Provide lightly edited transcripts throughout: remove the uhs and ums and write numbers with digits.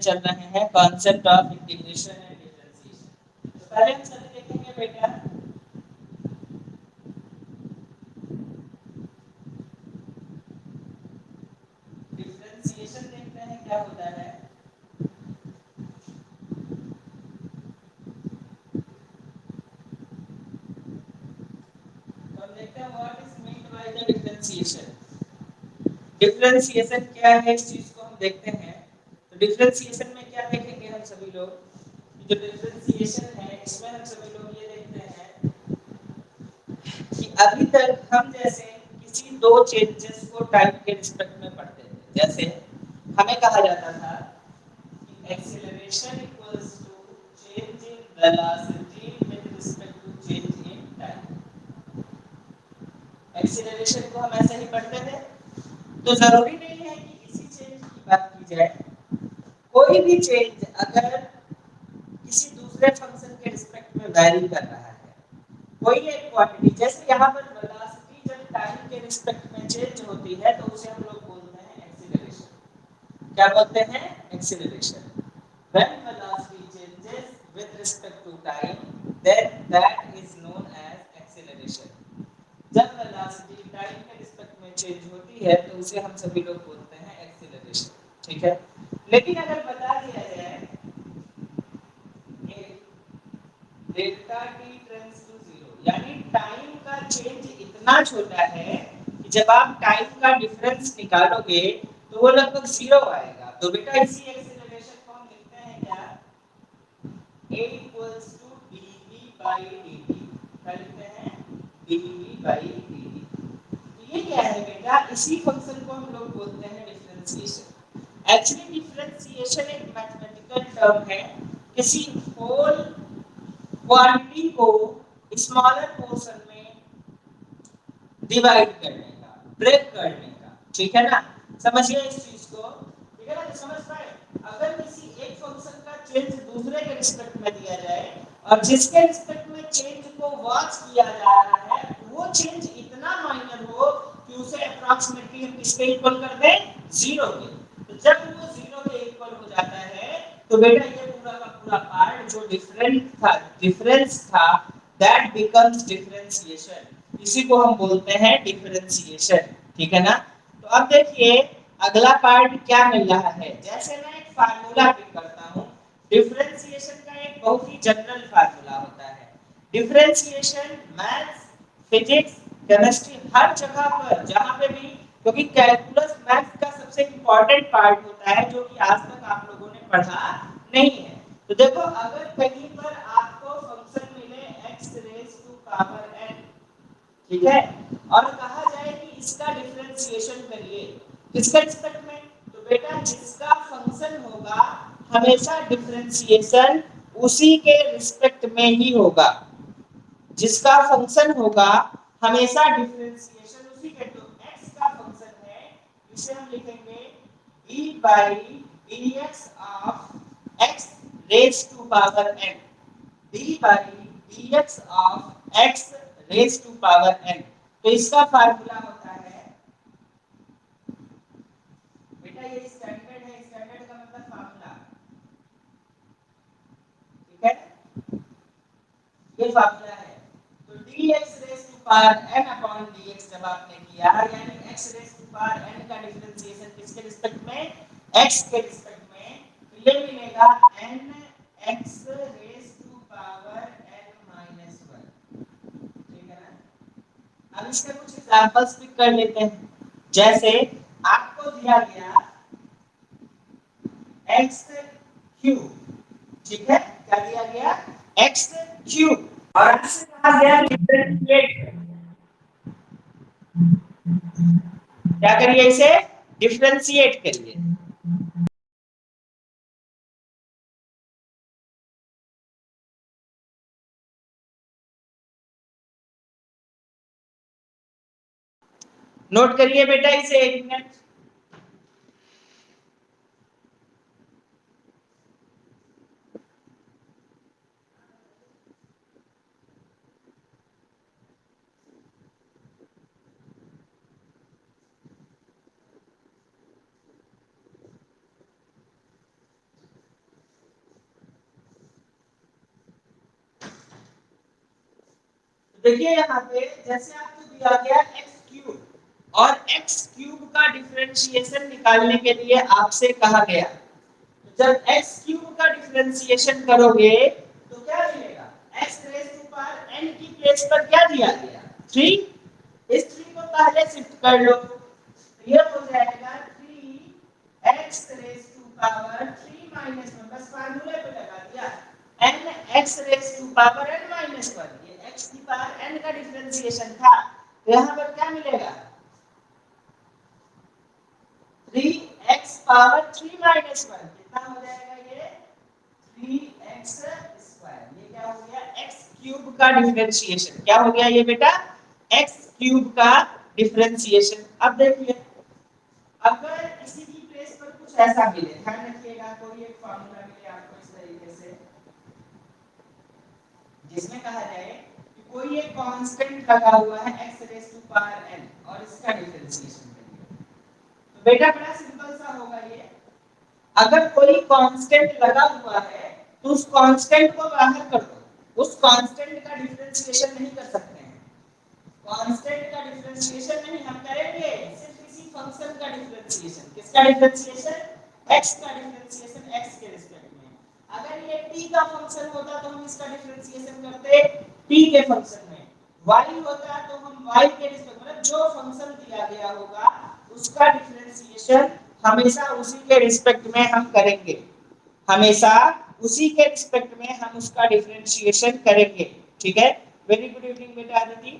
चल रहे हैं concept of integration and differentiation. तो पहले हम सभी देखेंगे बेटा डिफरेंशिएशन, देखते हैं क्या होता है। तो हम देखते हैं what is meant by the differentiation. Differentiation क्या है, इस चीज को हम देखते हैं। तो डिफरेंशिएशन में क्या देखेंगे हम सभी लोग, जो डिफरेंशिएशन है इसमें हम सभी लोग ये देखते हैं कि अभी तक हम जैसे किसी दो चेंजेस को टाइम के रिस्पेक्ट में पढ़ते थे। जैसे हमें कहा जाता था कि acceleration equals to change in velocity with respect to change in time. Acceleration को हम ऐसे ही पढ़ते थे। तो जरूरी नहीं है कि इसी चेंज की बात की जाए, कोई भी चेंज अगर किसी दूसरे फंक्शन के रिस्पेक्ट में वैरी कर रहा है, कोई एक क्वांटिटी, जैसे यहाँ पर वेलोसिटी जब टाइम के रिस्पेक्ट में चेंज होती है तो उसे हम लोग बोलते हैं एक्सीलरेशन। क्या बोलते हैं? Acceleration. When velocity changes with respect to time, then that is known as acceleration. जब वेलोसिटी टाइम के रिस्पेक्ट में चेंज होती है तो उसे हम सभी लोग बोलते हैं एक्सीलरेशन। ठीक है, लेकिन अगर बता दिया जाए delta t tends to zero, यानी टाइम का चेंज इतना छोटा है कि जब आप टाइम का डिफरेंस निकालोगे तो वो लगभग जीरो आएगा। तो बेटा इसी एक्सीलरेशन को हम लिखते हैं क्या, a equals to dv by dt। क्या लिखते हैं? dv by dt। तो ये क्या है बेटा, इसी फंक्शन को हम लोग बोलते हैं डिफरेंशिएशन। एक्चुअली डिफरेंशिएशन एक मैथमेटिकल टर्म है किसी होल क्वांटिटी को स्मॉलर पोर्शन में डिवाइड करने का, ब्रेक करने का। ठीक है ना, समझिए इस चीज को। ठीक है ना, तो समझ पाए। अगर किसी एक फंक्शन का चेंज दूसरे के रिस्पेक्ट में दिया जाए और जिसके रिस्पेक्ट में चेंज को वॉच किया जा रहा है, वो चेंज इतना माइनर हो कि उसे अप्रॉक्सीमेटली हम किसके इक्वल कर दें? जीरो के। तो जब वो जीरो के इक्वल हो जाता है तो बेटा ये पूरा का पूरा पार्ट जो डिफरेंस था दैट बिकम्स डिफरेंशिएशन। इसी को हम बोलते हैं डिफरेंशिएशन। ठीक है ना। तो अब देखिए अगला पार्ट क्या मिल रहा है। जैसे मैं एक फार्मूला पिक करता हूं, डिफरेंशिएशन का एक बहुत ही जनरल फार्मूला होता है। डिफरेंशिएशन मैथ्स, फिजिक्स, केमिस्ट्री, हर जगह पर जहां पे भी, क्योंकि कैलकुलस मैथ्स का सबसे इंपॉर्टेंट पार्ट होता है जो कि आज तक आप लोगों ने पढ़ा नहीं है। तो देखो अगर कहीं पर आपको फंक्शन मिले x raise to power n, ठीक है, और कहा जाए कि इसका डिफरेंशिएशन करिए किसके रिस्पेक्ट में, तो बेटा जिसका फंक्शन होगा हमेशा डिफरेंशिएशन उसी के रिस्पेक्ट में ही होगा। जिसका फंक्शन होगा हमेशा डिफरेंशिएशन उसी के, तो x का फंक्शन है, इसे हम लिखेंगे e by dx of x raised to power n, d by dx of x raised to power n। तो इसका फार्मूला होता है बेटा, ये स्टैंडर्ड है, स्टैंडर्ड का मतलब फार्मूला। ठीक है, ये फार्मूला है। तो dx raised to power n upon dx जब आपने किया, यानी x raised to power n का डिफरेंशिएशन किसके रिस्पेक्ट में? x के रिस्पेक्ट में। तो ये मिलेगा n x raised to power n minus 1। ठीक है ना। अब इसके कुछ एग्जांपल्स पिक कर लेते हैं। जैसे आपको दिया गया x क्यूब, ठीक है, क्या दिया गया? x क्यूब, और इससे कहा गया डिफरेंशिएट, क्या करिए इसे? डिफरेंशिएट करिए। नोट करिए बेटा इसे, एक मिनट। देखिए यहाँ पे जैसे आपको दिया गया एक्स क्यूब और एक्स क्यूब का डिफरेंशिएशन निकालने के लिए आपसे कहा गया, जब एक्स क्यूब का डिफरेंशिएशन करोगे तो क्या मिलेगा, x raise to power n की प्लेस पर क्या दिया गया 3, इस 3 को पहले शिफ्ट कर लो तो ये हो जाएगा 3x raise to power 3 minus 1, बस फार्मूले पे लगा दिया n x raise to power n minus 1, ये x की पावर n का डिफरेंशिएशन था तो यहाँ पर क्या मिलेगा 3x पावर 3 माइनस 1, कितना हो जाएगा ये 3x स्क्वायर, ये क्या हो गया x क्यूब का डिफरेंशिएशन, क्या हो गया ये बेटा x क्यूब का डिफरेंशिएशन। अब देखिए अगर किसी की प्लेस पर कुछ ऐसा मिले, ध्यान रखिएगा कोई एक फार्मूला मिले आपको इस तरीके से जिसमें कहा जाए कि कोई एक कांस्टेंट लगा हुआ है x raise to power n और इसका डिफरेंशिएशन करिए, तो बेटा बड़ा सिंपल सा होगा ये, अगर कोई कांस्टेंट लगा हुआ है तो उस कांस्टेंट को बाहर कर दो, उस कांस्टेंट का डिफरेंशिएशन नहीं कर सकते हैं, कांस्टेंट का डिफरेंशिएशन नहीं हम करेंगे, सिर्फ किसी फंक्शन का डिफरेंशिएशन, किसका डिफरेंशिएशन x का डिफरेंशिएशन x के रिस्पेक्ट में, अगर ये t का फंक्शन होता तो हम इसका डिफरेंशिएशन करते t के फंक्शन में, y होता तो हम y के रिस्पेक्ट, मतलब जो फंक्शन दिया गया होगा उसका डिफरेंशिएशन हमेशा उसी के रिस्पेक्ट में हम करेंगे, हमेशा उसी के रिस्पेक्ट में हम उसका डिफरेंशिएशन करेंगे, ठीक है। वेरी गुड इवनिंग बेटा आदिति,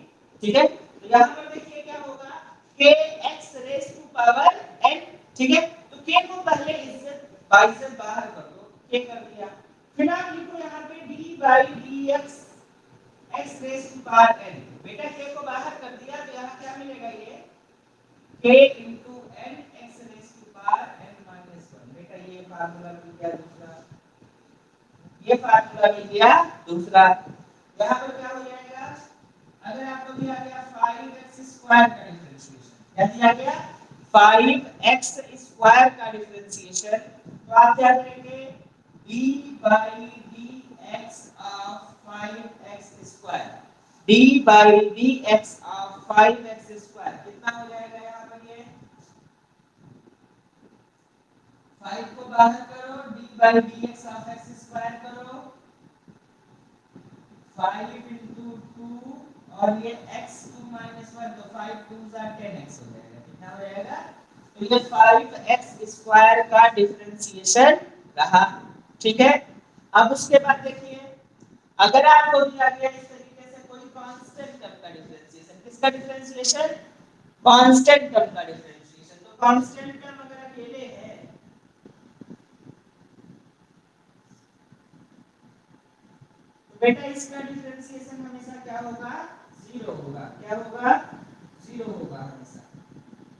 ठीक है। तो यहाँ पर देखिए क्या होगा k x raise to power n, ठीक है, तो k को पहले इज्जत बाई से बाहर कर दो, k कर दिया, फिर आप लिखो यहाँ पे d by dx x raise to power n, बेटा k को बाहर कर दिया तो यहाँ क्या मिलेगा ये k into n x raise to power n minus 1, बेटा ये फार्मूला मिल गया दूसरा, ये फार्मूला मिल गया दूसरा, यहाँ पर क्या हो जाएगा, अगर आपको दिया गया 5x स्क्वायर का डिफरेंशिएशन, क्या दिया गया 5x स्क्वायर का डिफरेंशिएशन, तो आप क्या करेंगे d by dx of 5x square, d by dx of 5x square कितना हो जाएगा, यहाँ पर ये 5 को बाहर करो, d by dx of x square करो, 5 into 2 और ये x 2 minus 1 तो 5 2s are 10x हो जाएगा, कितना हो जाएगा, तो ये 5x स्क्वायर का डिफरेंशिएशन रहा, ठीक है। अब उसके बाद देखिए अगर आपको दिया गया इस तरीके से कोई कांस्टेंट टर्म का डिफरेंशिएशन, किसका डिफरेंशिएशन कांस्टेंट टर्म का डिफरेंशिएशन, तो कांस्टेंट टर्म अगर अकेले है बेटा इसका डिफरेंशिएशन हमेशा क्या होगा 0 होगा, क्या होगा 0 होगा हमेशा,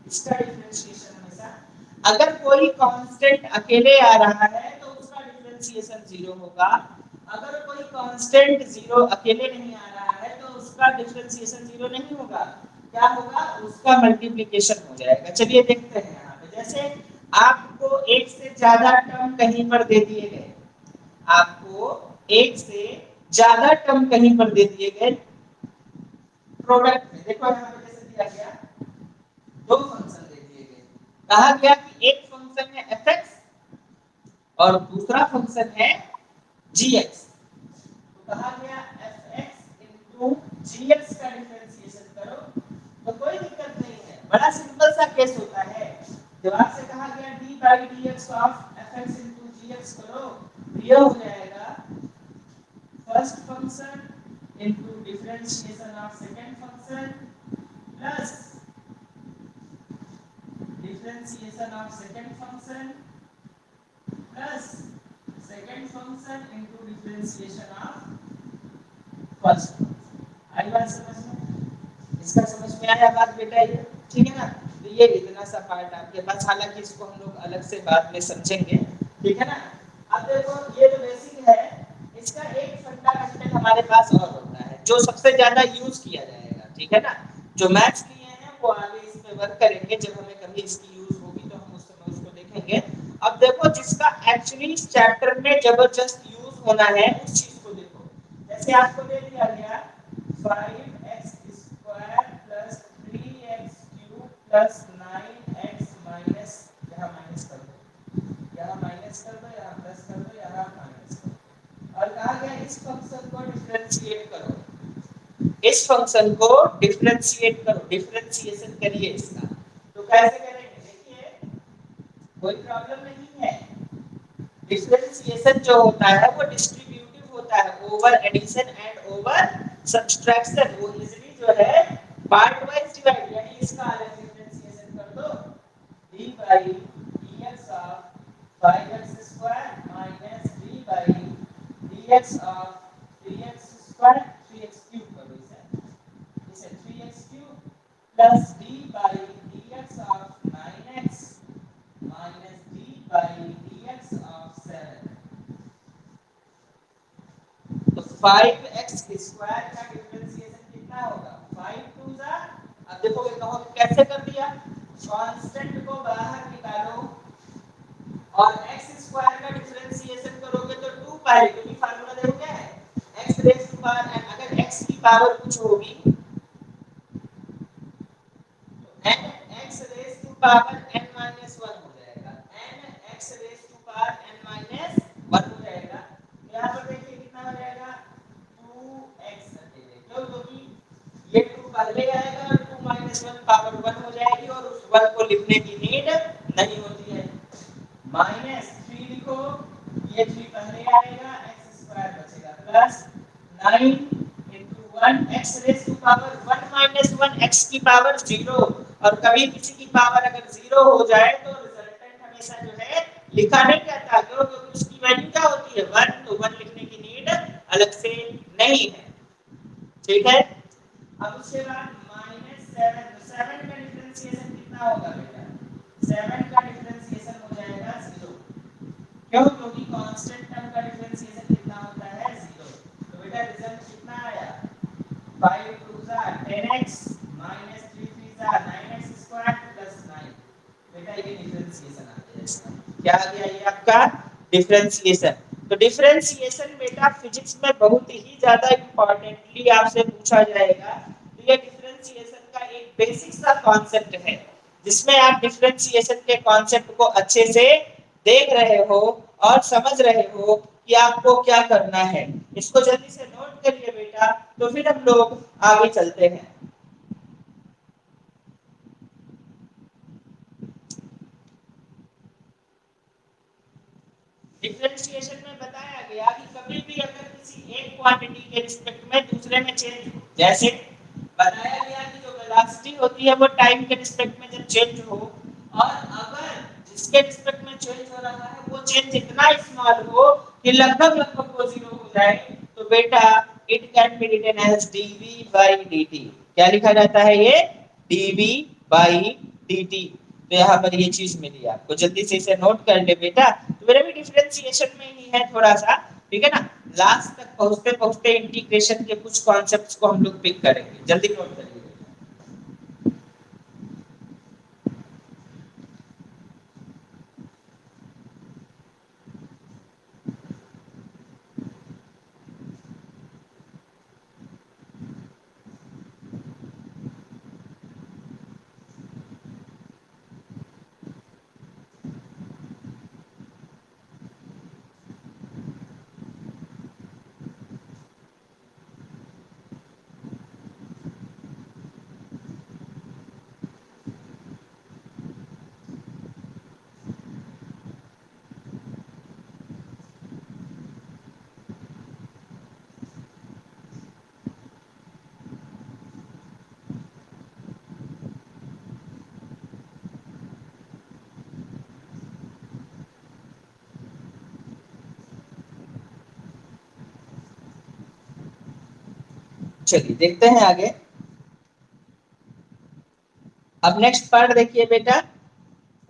इसका डिफरेंशिएशन हमेशा, अगर कोई कांस्टेंट अकेले आ रहा है तो उसका डिफरेंशिएशन 0 होगा, अगर कोई कांस्टेंट 0 अकेले नहीं आ रहा है तो उसका डिफरेंशिएशन 0 नहीं होगा, क्या होगा उसका मल्टीप्लिकेशन हो जाएगा। चलिए देखते हैं यहाँ पे, जैसे आपको एक से ज्यादा टर्म कहीं पर दे दिए गए, आपको एक से ज्यादा टर्म कहीं पर दे दिए गए प्रोडक्ट में, देखो यहाँ पे जैसे दिया गया दो फंक्शन दे दिए गए, कहा गया कि एक फंक्शन है fx और दूसरा फंक्शन है gx, तो कहा गया fx into gx का डिफरेंशिएशन करो, तो कोई दिक्कत नहीं है, बड़ा सिंपल सा केस होता है, जब आपसे कहा गया d by dx of fx into gx करो, यह हो जाएगा first function into differentiation of second function plus differentiation of second function plus second function into differentiation of first function। आई बात समझ में, इसका समझ में आया बात बेटा ये, ठीक है ना। तो ये इतना सा पार्ट आपके पास, हालांकि इसको हम लोग अलग से बाद में समझेंगे, ठीक है ना। अब देखो ये जो बेसिक है इसका एक फंडामेंटल हमारे पास और होता है जो सबसे ज्यादा यूज किया जाएगा, ठीक है ना, जो मैथ्स किए हैं वो आगे इस पे वर्क करेंगे, जब हमें कभी इसकी यूज होगी तो हम उस समय उसको देखेंगे। अब देखो जिसका एक्चुअली इस चैप्टर में जबरदस्त यूज होना है उस चीज को देखो, जैसे आपको दे दिया गया 5 प्लस 9x माइनस, यहाँ माइनस कर दो, यहाँ माइनस कर दो, यहाँ प्लस कर दो, यहाँ माइनस कर दो। और कहा गया इस फंक्शन को डिफरेंशिएट करो, इस फंक्शन को डिफरेंशिएट करो, डिफरेंशिएशन करिए इसका। तो कैसे करेंगे देखिए, कोई प्रॉब्लम नहीं है। डिफरेंशिएशन जो होता है वो डिस्ट्रीब्यूटिव होता है, over addition and over subtraction. वो इजीली जो है पार्ट वाइज डिवाइड, यानी इसका अलग डिफरेंशिएशन कर दो, d by dx of 5x square minus d by dx of 3x square, 3x cube करो इसे 3x cube plus d by dx of 9x minus d by dx of 7। तो 5x square का differentiation कितना होगा, 5 2 जा। अब देखोगे कहोगे कैसे कर दिया, कांस्टेंट को बाहर निकालो और x स्क्वायर का डिफरेंशिएशन करोगे तो 2 पाई, क्योंकि फार्मूला देखो क्या है, x raise to power n। अगर x की पावर कुछ होगी तो n x raise to power n minus 1 हो जाएगा, n x raise to power n minus 1 हो जाएगा। यहाँ पर देखिए कितना हो जाएगा, 2x अकेले, क्यों, क्योंकि ये 2 पहले आएगा और 2 माइनस 1 पावर 1 हो जाएगी और उस 1 को लिखने की नीड नहीं होती है। माइनस 3 लिखो, ये 3 पहले आएगा, x स्क्वायर बचेगा plus 9 into 1 x raise to power 1 minus 1 x की पावर 0। और कभी किसी की पावर अगर 0 हो जाए तो रिजल्टेंट हमेशा जो है लिखा नहीं जाता, क्योंकि उसकी वैल्यू क्या होती है 1, तो 1 लिखने की नीड अलग से नहीं है, ठीक है। अब उसके बाद -7, 7 का डिफरेंशिएशन कितना होगा बेटा, 7 का डिफरेंशिएशन हो जाएगा 0, क्यों, क्योंकि कांस्टेंट टर्म का डिफरेंशिएशन कितना होता है 0। तो बेटा रिजल्ट कितना आया, 5 2 जा 10x minus 3 3 जा 9x स्क्वायर प्लस 9। बेटा ये डिफरेंशिएशन आ गया इसका, क्या आ गया ये आपका डिफरेंशिएशन। तो डिफरेंशिएशन बेटा फिजिक्स में बहुत ही ज्यादा इंपॉर्टेंटली आपसे पूछा जाएगा। तो ये डिफरेंशिएशन का एक बेसिक सा कॉन्सेप्ट है, जिसमें आप डिफरेंशिएशन के कॉन्सेप्ट को अच्छे से देख रहे हो और समझ रहे हो कि आपको क्या करना है। इसको जल्दी से नोट करिए बेटा, तो फिर हम लोग आगे चलते हैं। डिफरेंशिएशन में बताया गया कि कभी भी अगर किसी एक क्वांटिटी के रिस्पेक्ट में दूसरे में चेंज हो, जैसे बताया गया कि जो वेलोसिटी होती है वो टाइम के रिस्पेक्ट में जब चेंज हो, और अगर जिसके रिस्पेक्ट में चेंज हो रहा है वो चेंज इतना स्मॉल हो कि लगभग लगभग वो 0 हो जाए, तो बेटा it can be written as dv by dt। क्या लिखा जाता है ये, dv by dt। तो यहाँ पर ये चीज मिली आपको, जल्दी से इसे नोट कर ले बेटा। तो मेरा भी डिफरेंशिएशन में ही है थोड़ा सा, ठीक है ना। लास्ट तक पहुंचते पहुंचते इंटीग्रेशन के कुछ कॉन्सेप्ट्स को हम लोग पिक करेंगे, जल्दी नोट करिए। चलिए देखते हैं आगे। अब नेक्स्ट पार्ट देखिए बेटा,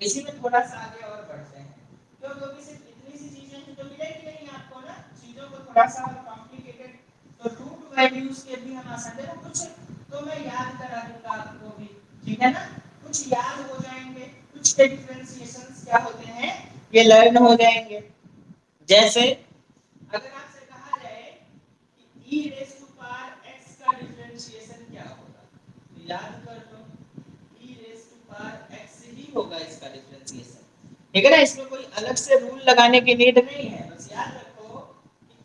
इसी में थोड़ा सा आगे और बढ़ते हैं, क्योंकि सिर्फ इतनी सी चीजें तो मिलेगी नहीं आपको ना, चीजों को थोड़ा सा और कॉम्प्लिकेटेड, तो रूट वैल्यूज के भी हम आसान, देखो कुछ तो मैं याद करा दूंगा आपको भी, ठीक है ना, कुछ याद हो जाएंगे, कुछ के डिफरेंशिएशंस क्या होते हैं ये लर्न हो जाएंगे। जैसे अगर आपसे कहा जाए कि e raise to power x का डिफरेंशिएशन क्या होगा, तो याद कर लो, e रेज़ टू होगा इसका डिफरेंशिएशन, ठीक है ना। इसमें कोई अलग से रूल लगाने की नीड नहीं है, बस याद रखो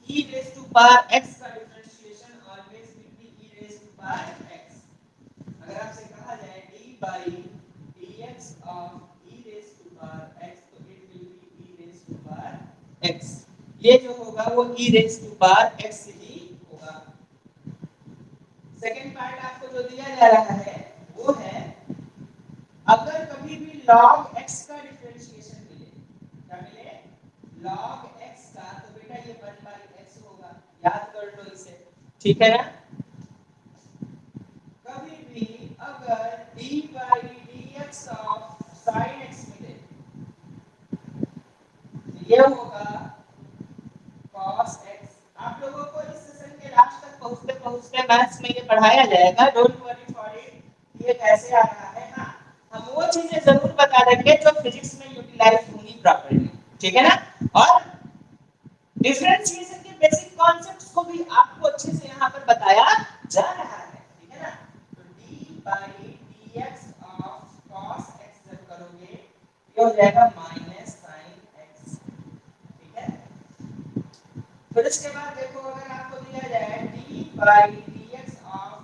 कि e raise to power x का differentiation always will be e raise to power x। अगर आपसे कहा जाए d by dx of e raise to power x तो it will be e raise to power x। ये जो होगा वो e raise to power x ही होगा। सेकंड पार्ट आपको जो दिया जा रहा है वो है अगर कभी भी log x का डिफरेंशिएशन मिले, क्या मिले log x का, तो बेटा ये 1 by x होगा, याद कर लो इसे, ठीक है ना। कभी भी अगर d by dx of sin x मिले तो ये होगा cos x। आप लोगों को इस सेशन के लास्ट तक पहुंचते पहुंचते मैथ्स में ये पढ़ाया जाएगा, डोंट वरी फॉर इट ये कैसे आ रहा है। हाँ, हम वो चीजें जरूर बता देंगे जो फिजिक्स में यूटिलाइज होंगी प्रॉपर्ली, ठीक है ना। और डिफरेंशिएशन के बेसिक कॉन्सेप्ट्स को भी आपको अच्छे से यहाँ पर बताया जा रहा है, ठीक है ना। तो d by dx of cos x जब करोगे ये हो जाएगा माइनस sin x, ठीक है। फिर इसके बाद देखो अगर आपको दिया जाए d by dx of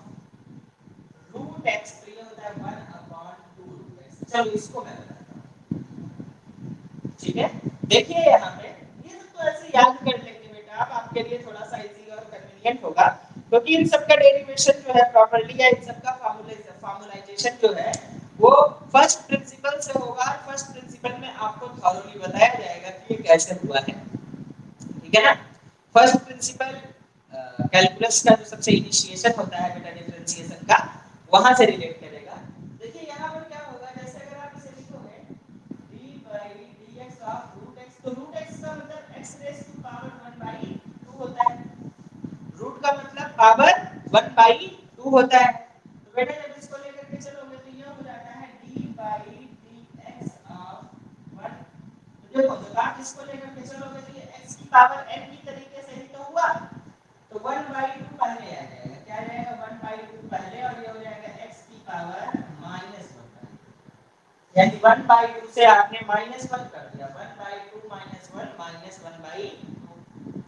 root x तो ये होता है 1/2 root x। चलो इसको मैं बताता हूँ, ठीक है। देखिए यहाँ पे ये सब तो ऐसे याद कर लेंगे बेटा आप, आपके लिए थोड़ा सा इजी और कन्वीनियंट होगा, क्योंकि इन सब का डेरिवेशन जो है प्रॉपर्ली या इन सब का फार्मूलाइजेशन जो है वो फर्स्ट प्रिंसिपल से होगा। और फर्स्ट प्रिंसिपल में आपको थॉरोली बताया जाएगा कि ये कैसे हुआ है, ठीक है ना। फर्स्ट प्रिंसिपल कैलकुलस का जो सबसे इनिशिएशन होता है बेटा डिफरेंशिएशन का, वहां से रिलेट करेगा। देखिए यहाँ पर क्या होगा, जैसे अगर आप इसे लिखोगे d by dx of root x, तो root x का मतलब x raised to power 1/2 होता है, रूट का मतलब पावर 1/2 होता है। तो बेटा जब इसको लेकर के चलोगे तो ये हो जाता है d by dx of 1। तो देखो जब आप इसको लेकर के चलोगे तो ये x की पावर n की तरीके से ही तो हुआ, तो 1/2 पहले आ जाएगा, क्या आ जाएगा 1/2 पहले, और ये हो जाएगा x की पावर -1, यानी 1/2 से आपने -1 कर दिया, 1/2 -1 -1/2।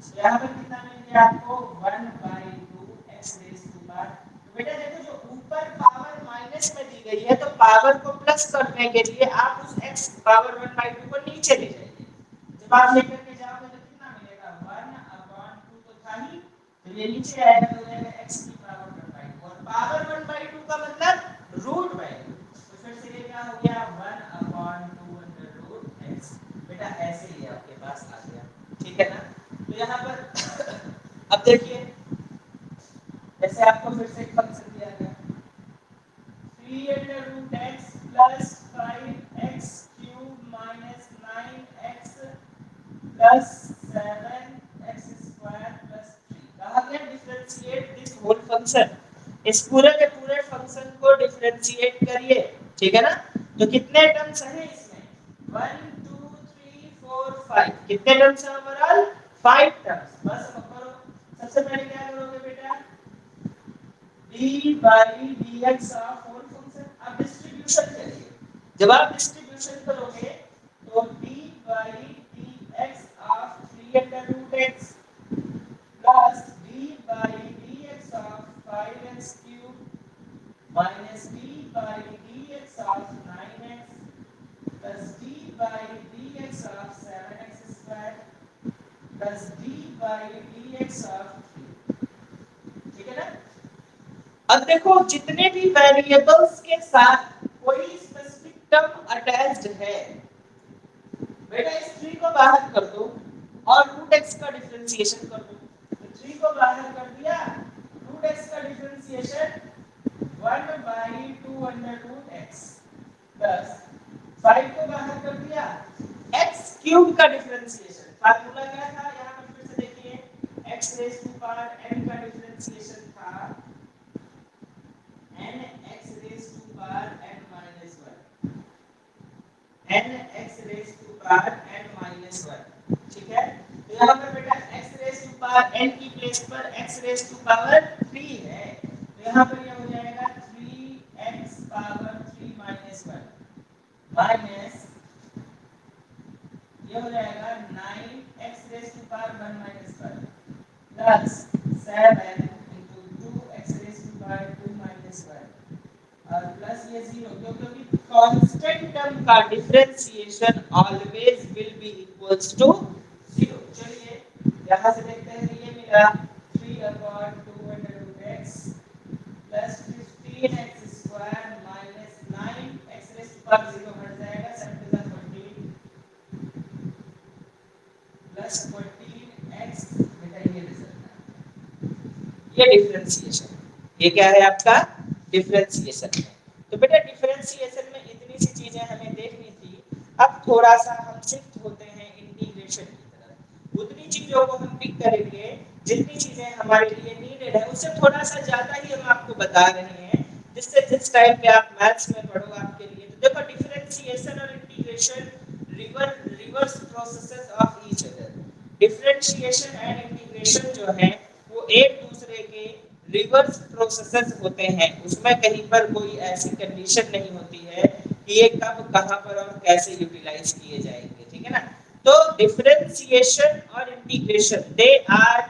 तो यहाँ पर कितना मिल गया आपको 1/2 x रेज़ टू पावर। तो बेटा देखो जो ऊपर पावर माइनस में दी गई है तो पावर को प्लस करने के लिए आप उस x पावर 1/2 को नीचे ले जाइए। जब आप लेकर के जाओगे तो कितना मिलेगा 1/2 तो था ही, तो ये नीचे आएगा तो हो जाएगा x की पावर 1/2, और पावर 1/2 का मतलब रूट वैल्यू, तो फिर से ये क्या हो गया 1/2 x। बेटा ऐसे ही आपके पास आ गया, ठीक है ना। तो यहाँ पर अब देखिए जैसे आपको फिर से एक फंक्शन दिया गया 3√x plus 5x cube minus 9x plus 7x square plus 3। कहा गया डिफरेंशिएट दिस होल फंक्शन, इस पूरे के पूरे फंक्शन को डिफरेंशिएट करिए, ठीक है ना। तो कितने टर्म्स हैं इसमें 1 2 3 4 5, कितने टर्म्स हैं ओवरऑल 5 टर्म्स। बस अब करो, सबसे पहले क्या करोगे बेटा d by dx of whole function, अब डिस्ट्रीब्यूशन करिए। जब आप डिस्ट्रीब्यूशन करोगे तो d by dx of 3√x plus d by dx of 5x cube minus d by dx of 9x plus d by dx of 7x square plus d by dx of 3, ठीक है ना। अब देखो जितने भी variables के साथ कोई स्पेसिफिक टर्म अटैच्ड है, बेटा इस 3 को बाहर कर दो और रूट x का डिफरेंशिएशन कर दो। तो 3 को बाहर कर दिया, रूट x का डिफरेंशिएशन 1/2√x प्लस 5 को बाहर कर दिया, x क्यूब का डिफरेंशिएशन, फार्मूला क्या था यहाँ पर फिर से देखिए x raise to power n का डिफरेंशिएशन था n x raise to power n minus 1, n x raise to power n minus 1, ठीक है। तो यहाँ पर बेटा x raise to power n की प्लेस पर x रेज़ टू पावर 3 है, तो यहाँ पर ये हो जाएगा 3x पावर 3 minus 1 माइनस ये हो जाएगा 9x raise to power 1 minus 1 plus 7 into 2x raise to power 2 minus 1 और प्लस ये 0 क्योंकि कांस्टेंट टर्म का differentiation always will be equals to 0। चलिए यहां से देखते हैं ये मिला 3/2x plus 15x square minus 9x raise to power 0 हट जाएगा 7 14 प्लस 14x बेटा ये रिजल्ट ये डिफरेंशिएशन ये क्या है आपका डिफरेंशिएशन है। तो बेटा डिफरेंशिएशन में इतनी सी चीजें हमें देखनी थी। अब थोड़ा सा हम शिफ्ट होते हैं इंटीग्रेशन की तरफ। उतनी चीजों को हम पिक करेंगे जितनी चीजें हमारे लिए नीडेड है उससे थोड़ा सा ज्यादा ही हम आपको बता रहे हैं जिससे जिस टाइम पे आप मैथ्स में पढ़ो आपके लिए। तो देखो डिफरेंशिएशन और integration reverse processes of each other. Differentiation and integration जो है वो एक दूसरे के रिवर्स प्रोसेसेस होते हैं। उसमें कहीं पर कोई ऐसी कंडीशन नहीं होती है कि ये कब कहां पर और कैसे यूटिलाइज किए जाएंगे, ठीक है ना। तो डिफरेंशिएशन और integration they are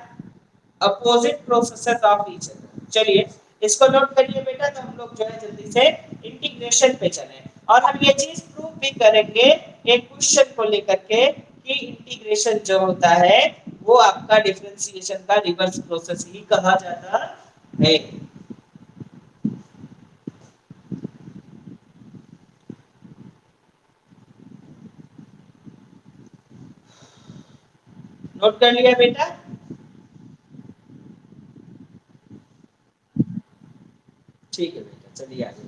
opposite processes of each other. चलिए इसको नोट करिए बेटा। तो हम लोग जो है जल्दी से इंटीग्रेशन पे चलें और हम ये चीज प्रूव भी करेंगे एक क्वेश्चन को लेकर के कि इंटीग्रेशन जो होता है वो आपका डिफरेंशिएशन का रिवर्स प्रोसेस ही कहा जाता है। नोट कर लिया बेटा। ठीक है बेटा चलिए आगे।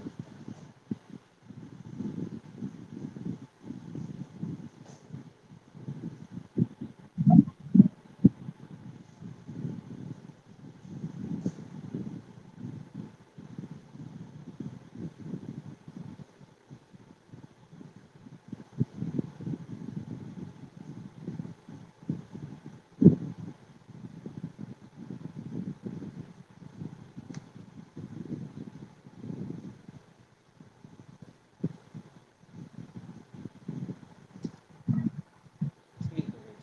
ठीक है बेटा।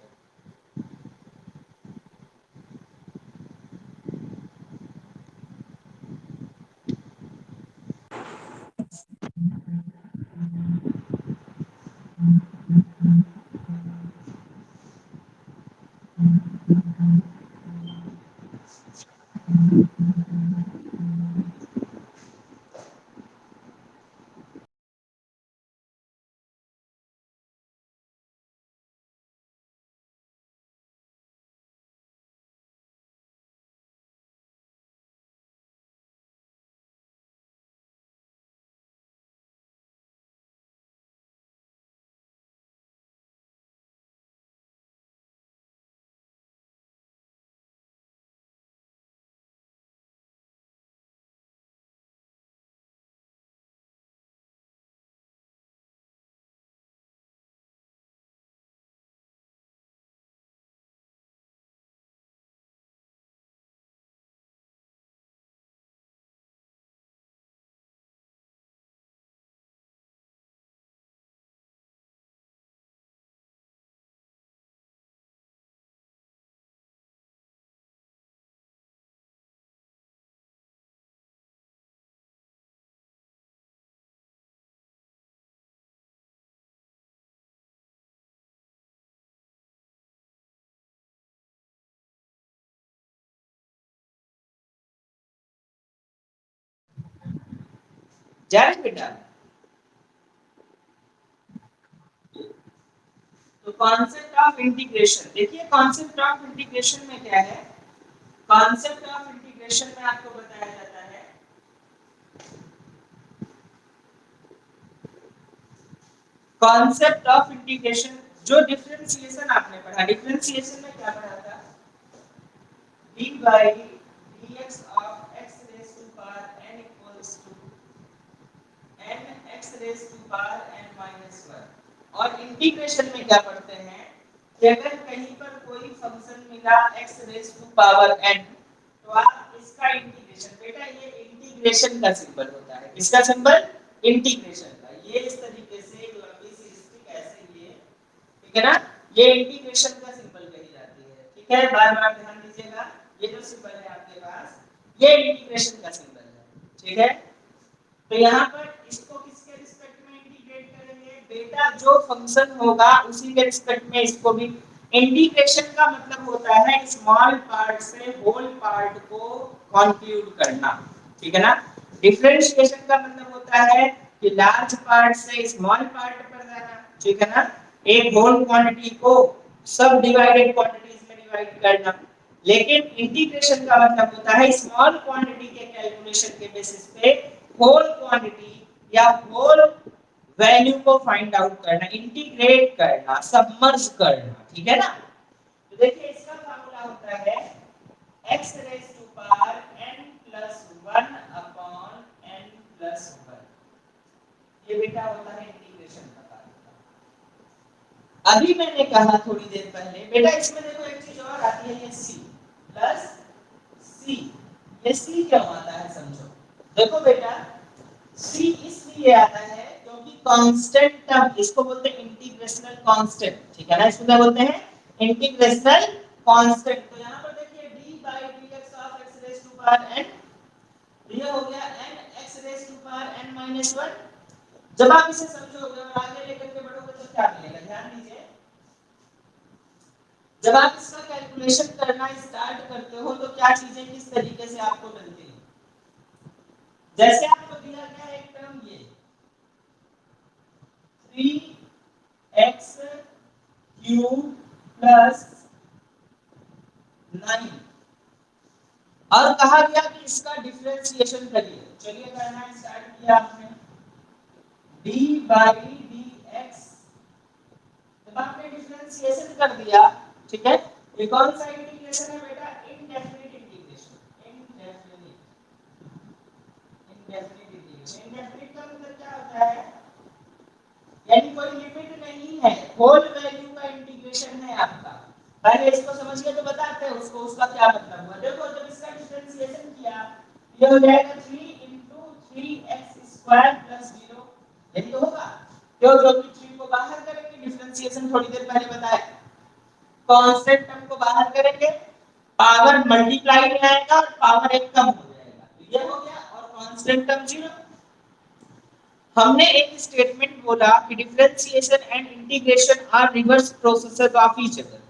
जाने बेटा। तो कॉन्सेप्ट ऑफ इंटीग्रेशन देखिए। कॉन्सेप्ट ऑफ इंटीग्रेशन में क्या है। कॉन्सेप्ट ऑफ इंटीग्रेशन में आपको बताया जाता है कॉन्सेप्ट ऑफ इंटीग्रेशन जो डिफरेंशिएशन आपने पढ़ा। डिफरेंशिएशन में क्या पढ़ा था d by dx of x raised to power n equals to n x raised to power n minus 1। और इंटीग्रेशन में क्या पढ़ते हैं कि अगर कहीं पर कोई फंक्शन मिला x raised to power n तो आप इसका इंटीग्रेशन बेटा ये इंटीग्रेशन का सिंबल होता है। किसका सिंबल इंटीग्रेशन का। ये इस तरीके से ठीक है ना, ये इंटीग्रेशन का सिंबल कही जाती है, ठीक है, बार-बार ध्यान दीजिएगा, ये जो सिंबल है आपके पास ये इंटीग्रेशन का सिंबल है, ठीक है। तो यहाँ पर इसको किसके रिस्पेक्ट में इंटीग्रेट करेंगे, बेटा जो फंक्शन होगा उसी के रिस्पेक्ट में इसको भी। इंटीग्रेशन का मतलब होता है स्मॉल पार्ट से होल पार्ट को कॉन्क्लूड करना, ठीक है ना। डिफरेंशिएशन का मतलब होता है कि लार्ज पार्ट से स्मॉल पार्ट पर जाना, ठीक है ना, एक होल क्वांटिटी को सब डिवाइडेड क्वांटिटीज में डिवाइड करना। लेकिन इंटीग्रेशन का मतलब होता है स्मॉल क्वांटिटी के कैलकुलेशन के बेसिस पे होल क्वांटिटी या होल वैल्यू को फाइंड आउट करना, इंटीग्रेट करना, सबमर्ज करना, ठीक है ना। तो देखिए इसका फार्मूला होता है x raise to power n plus 1 upon n plus 1। ये बेटा होता है इंटीग्रेशन का फार्मूला। अभी मैंने कहा थोड़ी देर पहले बेटा इसमें देखो एक चीज और आती है, ये c प्लस c। ये c क्यों आता है समझो, देखो बेटा c इसलिए आता है क्योंकि कांस्टेंट टर्म, इसको बोलते हैं इंटीग्रेशनल कांस्टेंट, ठीक है ना, इसको क्या बोलते हैं इंटीग्रेशनल कांस्टेंट। तो यहां पर देखिए d/dx of x raise to power n, ये हो गया n x raise to power n - 1। जब आप इसे समझोगे और आगे लेकर के बढ़ोगे तो क्या मिलेगा, ध्यान दीजिए, जब आप इसका कैलकुलेशन करना स्टार्ट करते हो तो क्या चीजें किस तरीके से आपको मिलती हैं। जैसे आपको दिया गया एक टर्म ये 3x क्यूब प्लस 9 और कहा गया कि इसका डिफरेंशिएशन करिए। चलिए करना स्टार्ट किया आपने, d/dx जब आपने डिफरेंशिएशन कर दिया, ठीक है, ये कौन सा इंटीग्रेशन है बेटा, इनडेफिनिट इंटीग्रेशन। इनडेफिनिट का मतलब क्या होता है, यानी कोई लिमिट नहीं है, होल वैल्यू का इंटीग्रेशन है आपका। पहले इसको समझिए तो बताते हैं उसको, उसका क्या मतलब हुआ। देखो जब इसका डिफरेंशिएशन किया ये हो जाएगा 3 * 3x² + 0, यही तो होगा। क्यों, जो कि 3 को बाहर करेंगे, डिफरेंशिएशन थोड़ी देर पहले बताया, कांस्टेंट टर्म को बाहर करेंगे, पावर मल्टीप्लाई में आएगा और पावर एक कम हो जाएगा, तो ये हो गया, और कांस्टेंट टर्म 0। हमने एक स्टेटमेंट बोला कि differentiation and integration are reverse processes of each other.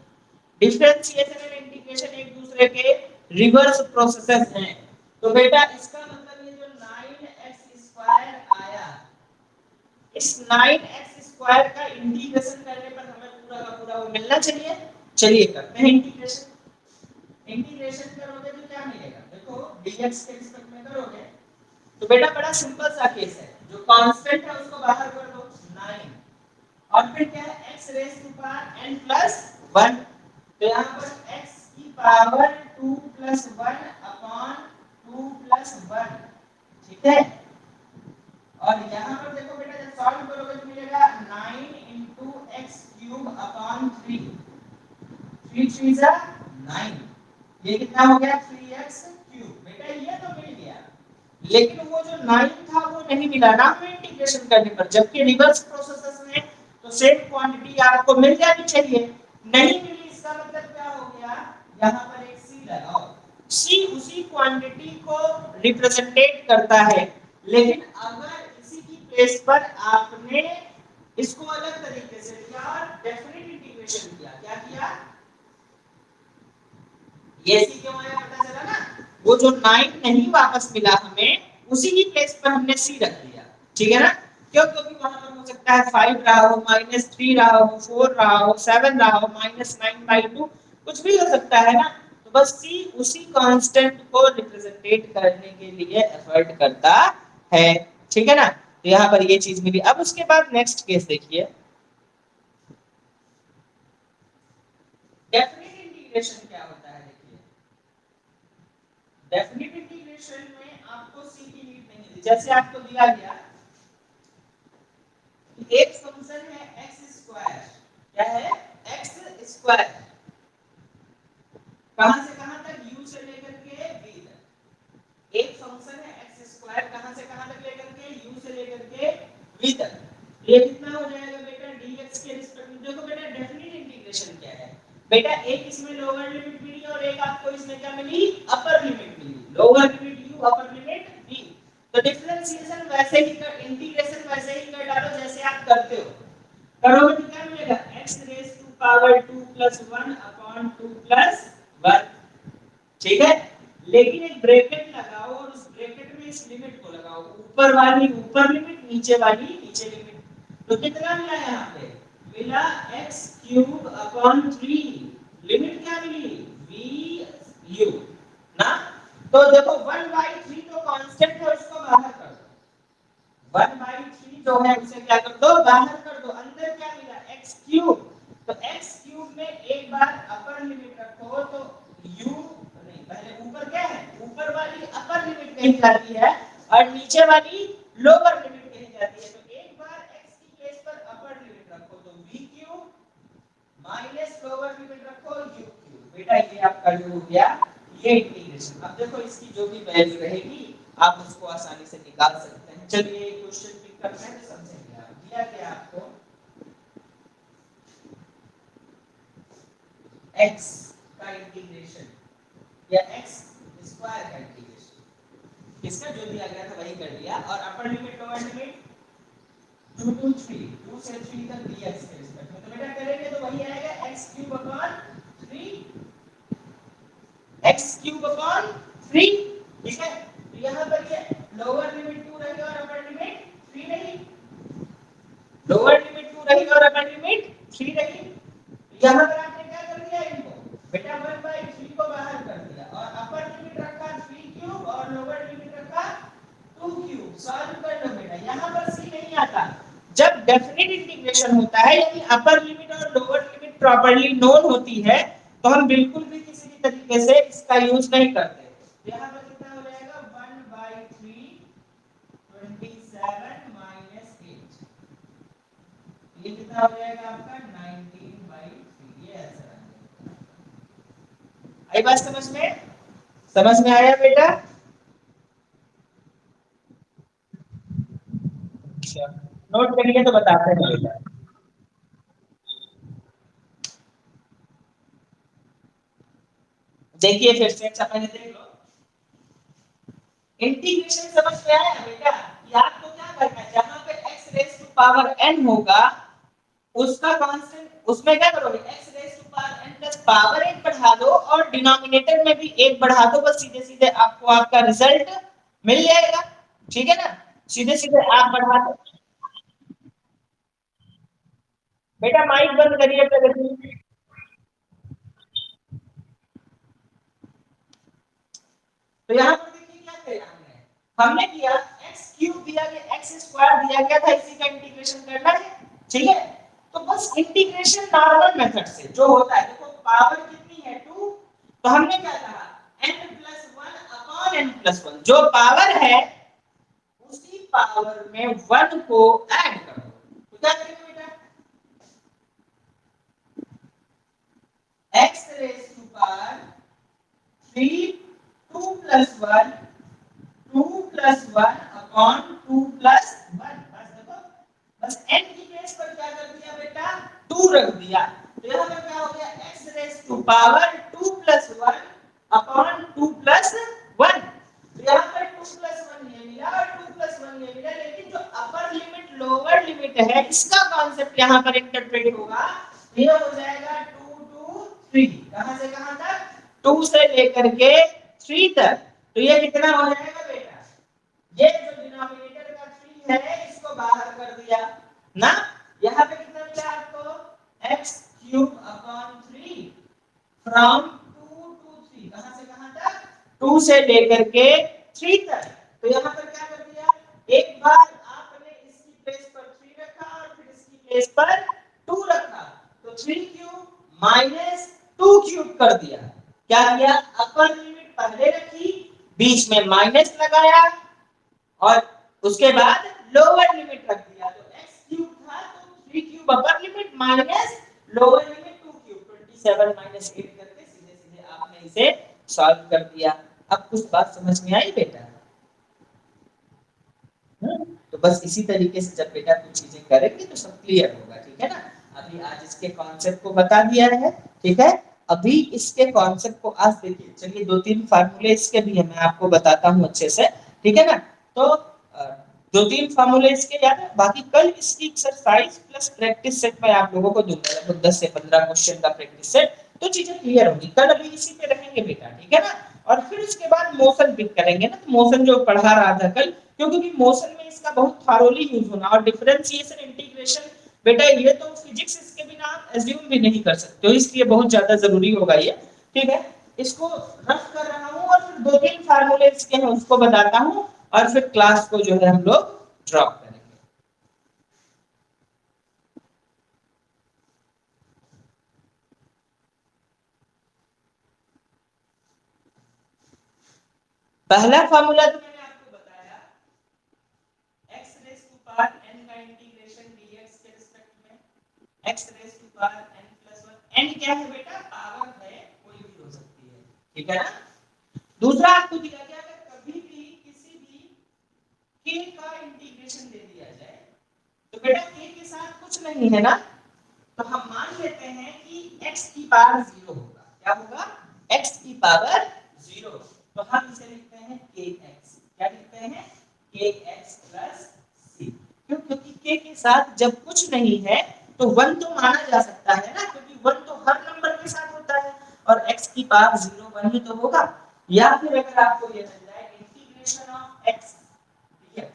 Differentiation and integration एक दूसरे के रिवर्स प्रोसेसेस हैं। तो बेटा इसका मतलब ये जो 9x² आया, इस 9x² का इंटीग्रेशन करने पर हमें पूरा का पूरा वो मिलना चाहिए। चलिए करते हैं इंटीग्रेशन। इंटीग्रेशन करोगे तो क्या मिलेगा, देखो dx के रिस्पेक्ट में करोगे तो बेटा बड़ा सिंपल सा केस है, जो कांस्टेंट है उसको बाहर कर दो 9 और फिर क्या है x raise to power n plus 1। तो यहाँ पर x की पावर 2 + 1 अपॉन 2 + 1, ठीक है। और यहाँ पर देखो बेटा जब सॉल्व करोगे तो मिलेगा 9 * x³ अपॉन 3, 3 × 3 = 9, ये कितना हो गया 3x³ बेटा, ये तो मिल गया। लेकिन वो जो 9 था वो नहीं मिला ना हमें इंटीग्रेशन करने पर, जबकि रिवर्स प्रोसेसेस में तो सेम क्वांटिटी आपको मिल जानी चाहिए, नहीं मिली। इसका मतलब क्या हो गया, यहाँ पर एक c लगाओ, c उसी क्वांटिटी को रिप्रेजेंटेट करता है, लेकिन अगर इसी की प्लेस पर आपने इसको अलग तरीके से लिया और डेफिनिट इंटीग्रेशन किया, क्या किया, ये c क्यों आया पता चला ना, वो जो 9 नहीं वापस मिला हमें उसी की प्लेस पर हमने c रख दिया, ठीक है ना। क्यों, क्योंकि वहां पर हो सकता है 5 रहा हो, -3 रहा हो, 4 रहा हो, 7 रहा हो, -9/2 कुछ भी हो सकता है ना। तो बस c उसी कांस्टेंट को रिप्रेजेंटेट करने के लिए एफर्ट करता है, ठीक है ना। तो यहाँ पर ये चीज मिली। अब उसके बाद नेक्स्ट केस देखिए, डेफिनिट इंटीग्रेशन क्या होता है। देखिए डेफिनिट इंटीग्रेशन में आपको c की नीड नहीं है, जैसे आपको दिया गया एक फंक्शन है x², क्या है x², कहां से कहां तक, u से लेकर के v तक। एक फंक्शन है x², कहां से कहां तक लेकर के, u से लेकर के v तक। ये कितना हो जाएगा बेटा dx के रिस्पेक्ट में, देखो बेटा डेफिनिट इंटीग्रेशन क्या है बेटा, एक इसमें लोअर लिमिट मिली और एक आपको इसमें क्या मिली, अपर लिमिट मिली, lower limit u upper limit v। तो डिफरेंशिएशन वैसे ही कर, इंटीग्रेशन वैसे ही कर डालो जैसे आप करते हो, करोगे तो क्या मिलेगा x raise to power 2 + 1 upon 2 + 1, ठीक है। लेकिन एक ब्रैकेट लगाओ और उस ब्रैकेट में इस लिमिट को लगाओ, ऊपर वाली ऊपर लिमिट, नीचे वाली नीचे लिमिट, तो कितना मिला यहाँ पे, मिला x³ अपॉन 3, लिमिट क्या मिली v u ना। तो देखो 1/3 तो कांस्टेंट है, उसको बाहर कर दो, 1/3 जो है उसे क्या कर दो, बाहर कर दो, अंदर क्या मिला x³, तो x³ में एक बार अपर लिमिट रखो तो u नहीं, पहले ऊपर क्या है, ऊपर वाली अपर लिमिट कहीं जाती है और नीचे वाली लोअर लिमिट कहीं जाती है, तो एक बार x की प्लेस पर अपर लिमिट रखो तो v³ माइनस लोअर लिमिट रखो u³, बेटा ये आपका जो हो गया ये इंटीग्रेशन। अब देखो इसकी जो भी वैल्यू रहेगी आप उसको आसानी से निकाल सकते हैं। चलिए क्वेश्चन पिक करते हैं तो समझेंगे आप, दिया क्या आपको x का इंटीग्रेशन या x स्क्वायर का इंटीग्रेशन, इसका जो दिया गया था वही कर दिया, और upper limit lower limit 2 to 3, 2 से 3 तक dx के रिस्पेक्ट में, तो बेटा करेंगे तो वही आएगा x³ अपॉन 3, x³ अपॉन 3, ठीक है। तो यहाँ पर ये लोअर लिमिट 2 रही और अपर लिमिट 3 रही, लोअर लिमिट 2 रही और अपर लिमिट 3 रही, यहाँ पर आपने क्या कर दिया, इनको बेटा 1/3 को बाहर कर दिया और अपर लिमिट रखा 3³ और लोअर लिमिट रखा 2³, सॉल्व कर लो बेटा। यहाँ पर c नहीं आता, जब डेफिनेट इंटीग्रेशन होता है यानी अपर लिमिट और लोअर लिमिट प्रॉपर्ली नोन होती है तो हम बिल्कुल भी किसी भी तरीके से इसका यूज नहीं करते। यहाँ पर कितना हो जाएगा 1/3 27 माइनस 8, ये कितना हो जाएगा आपका 19/3, ये आंसर आ जाएगा। आई बात समझ में आया बेटा? अच्छा नोट करिए तो बताते हैं बेटा। देखिए फिर से अच्छा पहले देख लो, इंटीग्रेशन समझ में आया बेटा? याद तो क्या करना है, जहां पे x raise to power n होगा उसका कांस्टेंट उसमें क्या करोगे, x raise to power n plus power 1 बढ़ा दो और डिनोमिनेटर में भी 1 बढ़ा दो, बस सीधे सीधे आपको आपका रिजल्ट मिल जाएगा, ठीक है ना। सीधे सीधे आप बढ़ा दो बेटा, माइक बंद करिए प्रगति। तो यहाँ पर देखिए क्या किया हमने किया x³ दिया गया, x² दिया गया था, इसी का इंटीग्रेशन करना है, ठीक है। तो बस इंटीग्रेशन नॉर्मल मेथड से जो होता है, देखो पावर कितनी है 2, तो हमने क्या कहा n+1 अपॉन n+1, जो पावर है उसी पावर में 1 को ऐड करो, तो क्या करेंगे बेटा, x raise to power 3 2 + 1 2 + 1 upon 2 + 1, बस देखो बस n की प्लेस पर क्या कर दिया बेटा 2 रख दिया, तो यहाँ पर क्या हो गया x raise to power 2 + 1 upon 2 + 1, तो यहाँ पर 2 + 1 ये मिला और 2 + 1 ये मिला, लेकिन जो अपर लिमिट लोअर लिमिट है इसका कांसेप्ट यहाँ पर इंटरप्रेट होगा, ये हो जाएगा 2 to 3, कहां से कहां तक 2 से लेकर के 3 तक, तो ये कितना हो जाएगा बेटा, ये जो डिनोमिनेटर का 3 है इसको बाहर कर दिया ना, यहाँ पे कितना मिला आपको x³ अपॉन 3 फ्रॉम 2 to 3, कहां से कहां तक 2 से लेकर के 3 तक, तो यहाँ पर क्या कर दिया, एक बार आपने इसकी प्लेस पर 3 रखा और फिर इसकी प्लेस पर 2 रखा, तो 3³ माइनस 2³ कर दिया, क्या किया अपर लिमिट पहले रखी, बीच में माइनस लगाया और उसके बाद लोअर लिमिट रख दिया, तो x³ था तो 3³ upper limit minus lower limit 2³ 27 minus 8 करके सीधे सीधे आपने इसे सॉल्व कर दिया। अब कुछ बात समझ में आई बेटा? तो बस इसी तरीके से जब बेटा कुछ चीजें करेंगे तो सब क्लियर होगा, ठीक है ना। अभी आज इसके कॉन्सेप्ट को बता दिया है, ठीक है। अभी इसके कॉन्सेप्ट को आज देखिए, चलिए 2-3 फार्मूले इसके भी है, मैं आपको बताता हूँ अच्छे से, ठीक है ना। तो 2-3 फार्मूले इसके याद है, बाकी कल इसकी एक्सरसाइज प्लस प्रैक्टिस सेट में आप लोगों को दूंगा, लगभग 10 से 15 क्वेश्चन का प्रैक्टिस सेट, तो चीजें क्लियर होगी। कल अभी इसी पे रहेंगे बेटा, ठीक है ना। और फिर उसके बाद मोशन पिक करेंगे ना, तो मोशन जो पढ़ा रहा था कल, क्योंकि मोशन में इसका बहुत थॉरोली यूज होना, और डिफरेंशिएशन इंटीग्रेशन बेटा ये तो फिजिक्स इसके बिना आप एज्यूम भी नहीं कर सकते हो, इसलिए बहुत ज्यादा जरूरी होगा ये, ठीक है। इसको रफ कर रहा हूँ और फिर 2-3 फार्मूले इसके हैं उसको बताता हूँ, और फिर क्लास को जो है हम लोग ड्रॉप करेंगे। पहला फार्मूला तो मैंने आपको बताया, x raise to power n का इंटीग्रेशन dx के रिस्पेक्ट में, x raise to power n plus 1, n क्या है बेटा, पावर है, कोई भी हो सकती है, ठीक है ना। दूसरा आपको दिया गया, अगर कभी भी किसी भी k का इंटीग्रेशन दे दिया जाए, तो बेटा k के साथ कुछ नहीं है ना, तो हम मान लेते हैं कि x की पावर 0 होगा, क्या होगा, x की पावर 0, तो हम इसे लिखते हैं kx, क्या लिखते हैं, kx प्लस c, क्यों, क्योंकि k के साथ जब कुछ नहीं है तो 1 तो माना जा सकता है ना, क्योंकि 1 तो हर नंबर के साथ होता है, और x की पावर 0 1 ही तो होगा। या फिर अगर आपको ये मिल जाए इंटीग्रेशन ऑफ x dx,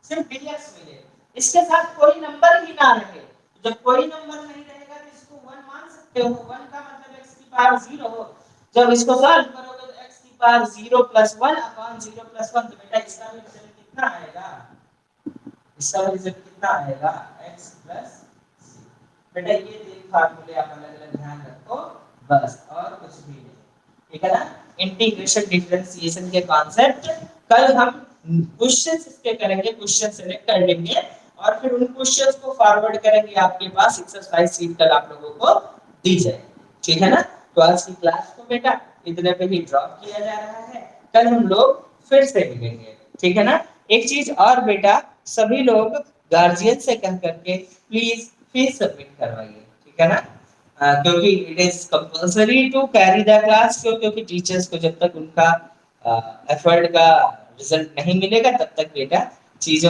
सिर्फ dx मिले, इसके साथ कोई नंबर ही ना रहे, जब कोई नंबर नहीं रहेगा तो इसको 1 मान सकते हो, 1 का मतलब x की पावर 0 हो, जब इसको सॉल्व करोगे तो x की पावर 0 प्लस 1 अपॉन 0 प्लस 1, तो बेटा इसका भी रिजल्ट कितना आएगा, इसका रिजल्ट कितना आएगा, x प्लस c। बेटा ये तीन फार्मूले आप अलग-अलग ध्यान रखो बस, और कुछ भी नहीं, ठीक है ना। इंटीग्रेशन डिफरेंशिएशन के कॉन्सेप्ट कल हम क्वेश्चंस इसके करेंगे, क्वेश्चन सेलेक्ट कर लेंगे और फिर उन क्वेश्चंस को फॉरवर्ड करेंगे आपके पास, एक्सरसाइज शीट कल आप लोगों को दी जाएगी, ठीक है ना। तो आज की क्लास को बेटा इतने पे ही ड्रॉप किया जा रहा है, कल हम लोग फिर से मिलेंगे, ठीक है ना। एक चीज और बेटा, सभी लोग गार्जियन से कह करके प्लीज फीस सबमिट करवाइए, ठीक है ना, क्योंकि it is compulsory to carry the class, क्योंकि टीचर्स को जब तक उनका एफर्ट का रिजल्ट नहीं मिलेगा तब तक बेटा चीजों